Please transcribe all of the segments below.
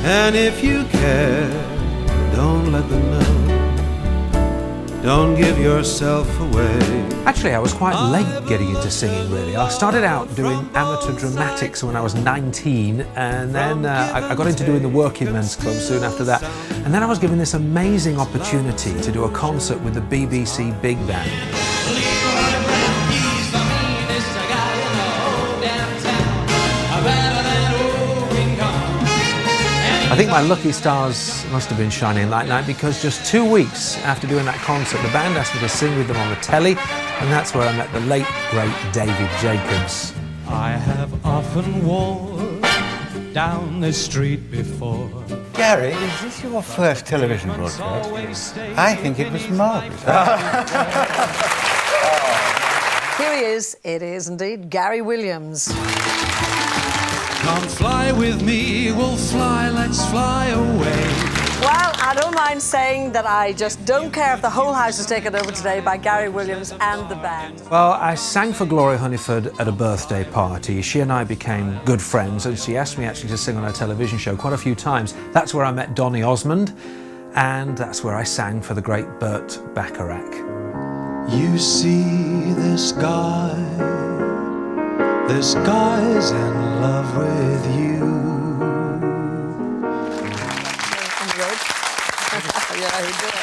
And if you care, don't let them know. Don't give yourself away. Actually, I was quite late getting into singing, really. I started out doing amateur dramatics when I was 19, and then I got into doing the working men's club soon after that. And then I was given this amazing opportunity to do a concert with the BBC Big Band. I think my lucky stars must have been shining that night, because just 2 weeks after doing that concert, the band asked me to sing with them on the telly, and that's where I met the late, great David Jacobs. I have often walked down the street before. Gary, is this your first television broadcast? I think it was marvellous. Here he is. It is indeed Gary Williams. Come fly with me, we'll fly, let's fly away. Well, I don't mind saying that I just don't care if the whole house is taken over today by Gary Williams and the band. Well, I sang for Gloria Hunniford at a birthday party. She and I became good friends, and she asked me actually to sing on her television show quite a few times. That's where I met Donny Osmond, and that's where I sang for the great Burt Bacharach. You see this guy's in love with you. Yeah, he did.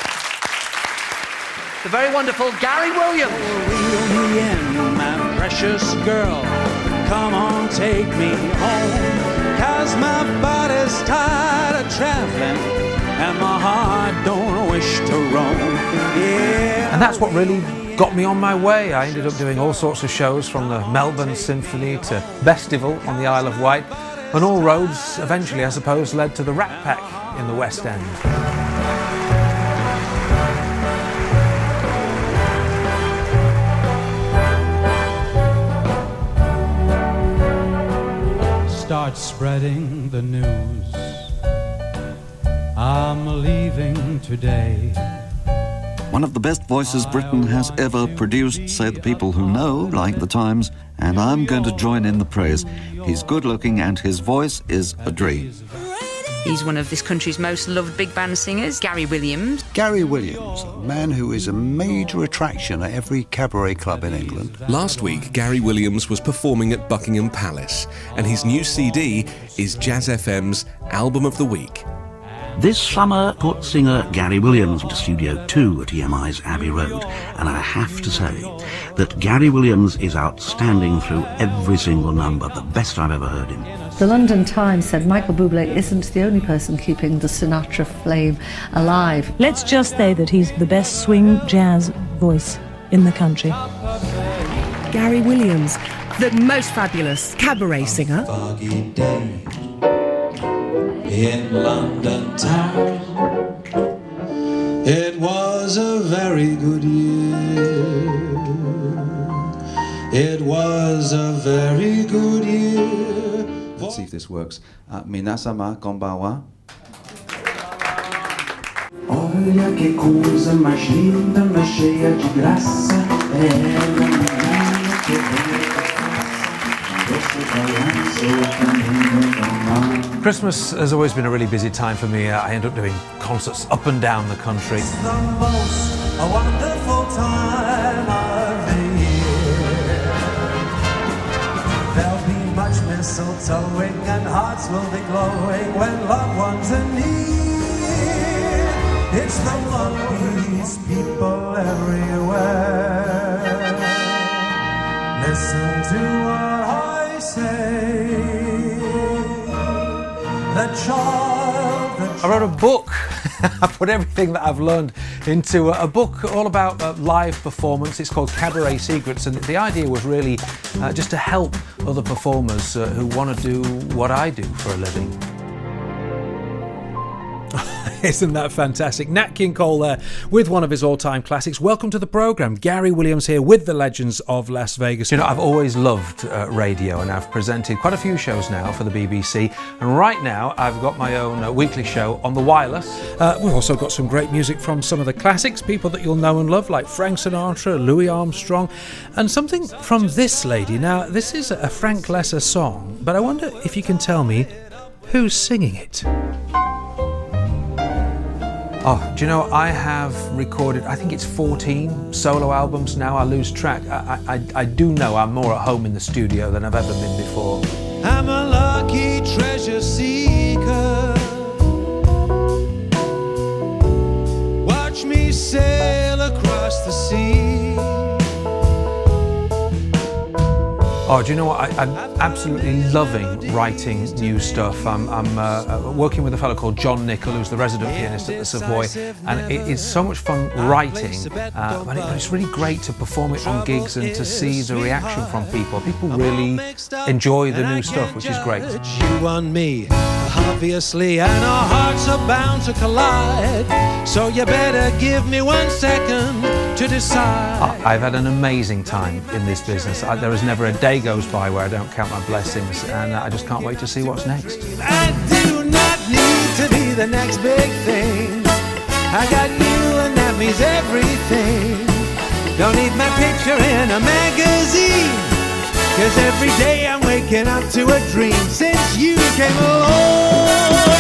The very wonderful Gary Williams. Reel me in, my precious girl. Come on, take me home. 'Cause my body's tired of traveling, and my heart don't wish to roam. Yeah. And that's what really got me on my way. I ended up doing all sorts of shows, from the Melbourne Symphony to Bestival on the Isle of Wight, and all roads eventually, I suppose, led to the Rat Pack in the West End. Start spreading the news. I'm leaving today. One of the best voices Britain has ever produced, say the people who know, like the Times, and I'm going to join in the praise. He's good-looking and his voice is a dream. He's one of this country's most loved big band singers, Gary Williams. Gary Williams, a man who is a major attraction at every cabaret club in England. Last week, Gary Williams was performing at Buckingham Palace, and his new CD is Jazz FM's Album of the Week. This summer put singer Gary Williams into Studio 2 at EMI's Abbey Road, and I have to say that Gary Williams is outstanding through every single number, the best I've ever heard him. The London Times said Michael Bublé isn't the only person keeping the Sinatra flame alive. Let's just say that he's the best swing jazz voice in the country. Gary Williams, the most fabulous cabaret singer. In London town, it was a very good year. It was a very good year. Let's see if this works. Minasama konbanwa. Olha que coisa mais linda, mais cheia de graça. Ela menina que Christmas has always been a really busy time for me. I end up doing concerts up and down the country. It's the most wonderful time of the year. There'll be much mistletoeing and hearts will be glowing when loved ones are near. It's the one piece people everywhere. Listen to what I say. I wrote a book. I put everything that I've learned into a book all about live performance. It's called Cabaret Secrets, and the idea was really just to help other performers who want to do what I do for a living. Isn't that fantastic? Nat King Cole there with one of his all-time classics. Welcome to the programme. Gary Williams here with the legends of Las Vegas. You know, I've always loved radio, and I've presented quite a few shows now for the BBC. And right now, I've got my own weekly show on the wireless. We've also got some great music from some of the classics, people that you'll know and love, like Frank Sinatra, Louis Armstrong, and something from this lady. Now, this is a Frank Lesser song, but I wonder if you can tell me Who's singing it? Oh, do you know, I have recorded, I think it's 14 solo albums now. I lose track. I do know I'm more at home in the studio than I've ever been before. I'm a lucky treasure seeker. Watch me sail across the sea. Oh, do you know what? I'm absolutely loving writing new stuff. I'm working with a fellow called John Nicol, who's the resident pianist at the Savoy, and it is so much fun writing, but it's really great to perform it on gigs and to see the reaction from people. People really enjoy the new stuff, which is great. You and me, obviously, and our hearts are bound to collide. So you better give me 1 second to decide. I've had an amazing time in this business. There is never a day goes by where I don't count my blessings, and I just can't wait to see what's next. I do not need to be the next big thing. I got you and that means everything. Don't need my picture in a magazine, 'cause every day I'm waking up to a dream since you came along.